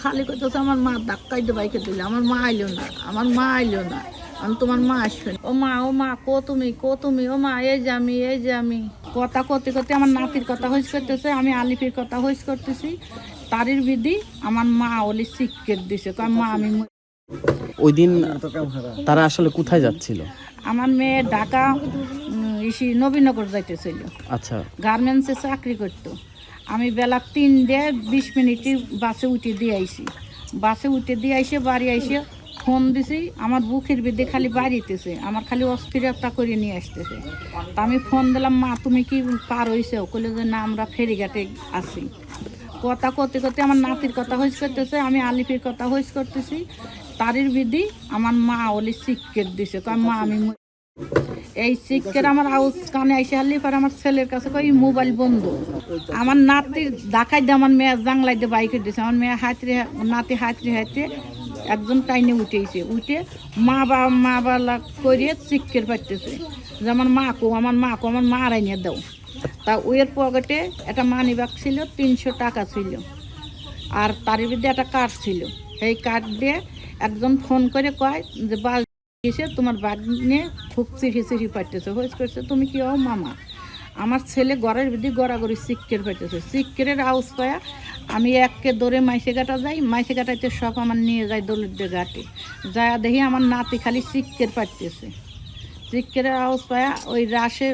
খালি করতেছে আমার মা ধাক্কাইতে বাইকে দিলে, আমার মা আইলো না, আমার মা আইলো না, আমি তোমার মা আসবে না। ও মা কো তুমি ও মা এই যে আমি কথা করতে করতে আমার নাতির কথা হইস করতেছে, আমি আলিফের কথা হইস করতেছি। তারির বিধি আমার মা ওলি শিক্ষের দিছে, মা আমি। ওই দিন তারা আসলে কোথায় যাচ্ছিল? আমার মেয়ে ঢাকা নবীনগর যাইতেছিল। আচ্ছা, গার্মেন্টসে চাকরি করতো। আমি বেলা 3:20 বাসে উঠে দিয়ে আইসি। বাড়ি আইসে ফোন দিছি, আমার বুকের বিধে খালি বাড়িতেছে, আমার খালি অস্থিরতা করে নিয়ে আসতেছে। তা আমি ফোন দিলাম, মা তুমি কি পার হয়েছে? কইলে যে না, আমরা ফেরিঘাটে আছি। কথা করতে করতে আমার নাতির কথা হইস করতেছে, আমি আলিফের কথা হইস করতেছি। তারির বিধি আমার মা ওলি শিক্ষের দিছে, মা আমি। এই শিক্ষের আমার আউস কানে আইসে হারলি পর আমার ছেলের কাছে কই মোবাইল বন্ধ। আমার নাতির ডাকাই দিয়ে আমার মেয়ে জাংলাই দিয়ে বাইকে দিছে। আমার মেয়ে নাতি হাতরে একজন টাইনে উঠে মা বাবা করিয়ে শিক্ষের পাইতেছে যে আমার মা আড়াইনে দাও। তা ওয়ের পকেটে একটা মানি ব্যাগ ছিল, 300 টাকা ছিল, আর তার বিরুদ্ধে একটা কার্ড ছিল। সেই কার্ড দিয়ে একজন ফোন করে কয় যে তোমার বাগ নিয়ে খুব চিঠি পাইতেছে, করছে তুমি কি হও মামা? আমার ছেলে ঘরের বিধি গড়াগড়ি শিক্ষের পাইতেছে। শিক্ষের আউস পায়া আমি এককে দৌড়ে মাইসেঘাটা যাই, মাইসেঘাটাইতে সব আমার নিয়ে যাই দলিতদের ঘাটে। যা দেখি আমার নাতি খালি শিক্ষের পাইতেছে। শিক্ষের আউস পায়া ওই রাশে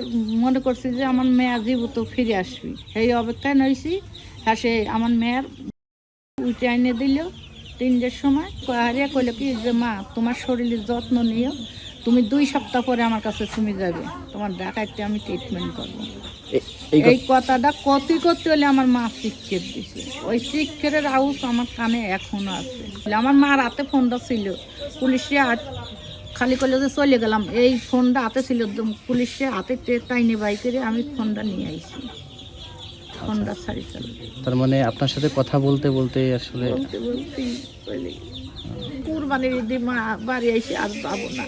মনে করছি যে আমার মেয়ে জীবিত ফিরে আসবি, সেই অপেক্ষায় নইছি। হ্যাঁ, সে আমার মেয়ের উঠে আইনে দিল 3টার সময়। হারিয়া কইলো কি যে মা তোমার শরীরের যত্ন নিও, তুমি 2 সপ্তাহ পরে আমার কাছে তুমি যাবে, তোমার ঢাকাইতে আমি ট্রিটমেন্ট করবো। এই কথাটা করতে হলে আমার মা শিক্ষের দিছে। ওই শিক্ষের আউস আমার কানে এখনো আছে। আমার মার হাতে ফোনটা ছিল, পুলিশে খালি করলে যে চলে গেলাম, এই ফোনটা হাতে ছিল, পুলিশে হাতে টাইনে বাইকে আমি ফোনটা নিয়ে আইছি। ফোনটা ছাড়ি চলে। তার মানে আপনার সাথে কথা বলতে বলতে আসলে কুরবানির ঈদে মা বাড়ি আইসে আর যাবো না,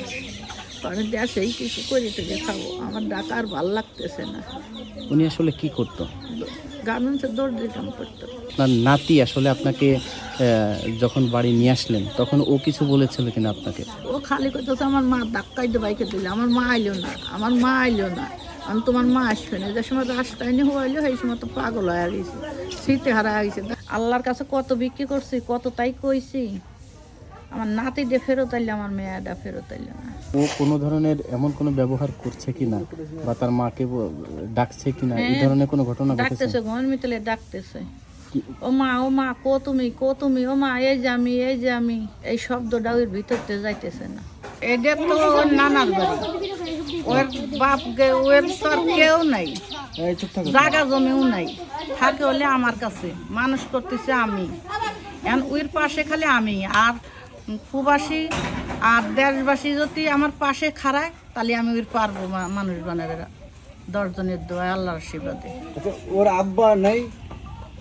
কারণ দেশেই কিছু করে থেকে খাবো, আমার ঢাকা আর ভাল লাগতেছে না। উনি আসলে কি করতো? গার্মেন্টসের দর্জির কাম করতো। আপনার নাতি আসলে আপনাকে যখন বাড়ি নিয়ে আসলেন তখন ও কিছু বলেছিল কিনা আপনাকে? ও খালি করতেছে আমার মা ধাক্কাইতে বাইকে দিলে, আমার মা আইলো না, আমি তোমার মা আসবে না। যে সময় রাস্তায় হইলো সেই সময় তো পাগল হয়ে গেছি, শীতে হারা গেছে। আল্লাহর কাছে কত বিক্রি করছি, কত তাই কইছি। আমার নাতিটা ফেরত আইলে, আমার মেয়েটা ফেরত আইলে না। ও কোনো ধরনের এমন কোনো ব্যবহার করছে কিনা বা তার মাকে ডাকছে কিনা, এই ধরনের কোনো ঘটনা ডাকতেছে, ঘর মিতলে ডাকতেছে, ও মা কো তুমি ও মা এই যে আমি। এই শব্দটা ওর ভিতরতে যাইতেছে না। এটা তো ওর নানার বাড়ি, ওর বাপ ওর তোর কেউ নাই, জায়গা জমিও নাই, থাকে হলে আমার কাছে, মানুষ করতেছে আমি। এখন ওর পাশে খালি আমি, আর প্রবাসী আর দেশবাসী যদি আমার পাশে খাড়ায় তাহলে আমি ওর পারবো মানুষ বানাবে। 10 জনের দোয়া, আল্লাহর আশীর্বাদে। ওর আব্বা নাই?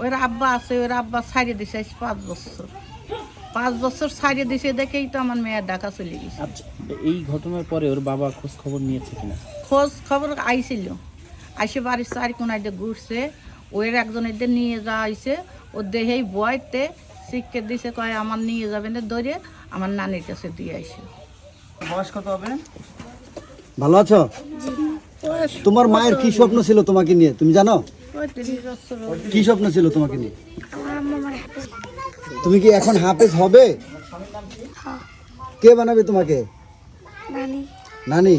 ওর আব্বা আছে, ওর আব্বা ছাড়িয়ে দিছে 5 বছর ছাড়িয়ে দিছে, দেখেই তো আমার মেয়ের ঢাকা চলে গেছে। আচ্ছা, এই ঘটনার পরে ওর বাবা খোঁজ খবর নিয়েছে কিনা? খোঁজ খবর আইছিল, আইসে বাড়ির 4 কোনায় ঘুরছে, ওর একজনের নিয়ে যাওয়া হয়েছে। ও দেহেই বয়তে শিক্ষা দিছে, কয় আমার নিয়ে যাবেন ধরে আমার নানির কাছে দিয়ে আইসে। বয়স কত হবে? ভালো আছো? তোমার মায়ের কি স্বপ্ন ছিল তোমাকে নিয়ে, তুমি জানো? কি স্বপ্ন ছিল তোমাকে নিয়ে? তুমি কি এখন হাফেজ হবে? কে বানাবে তোমাকে? নানি।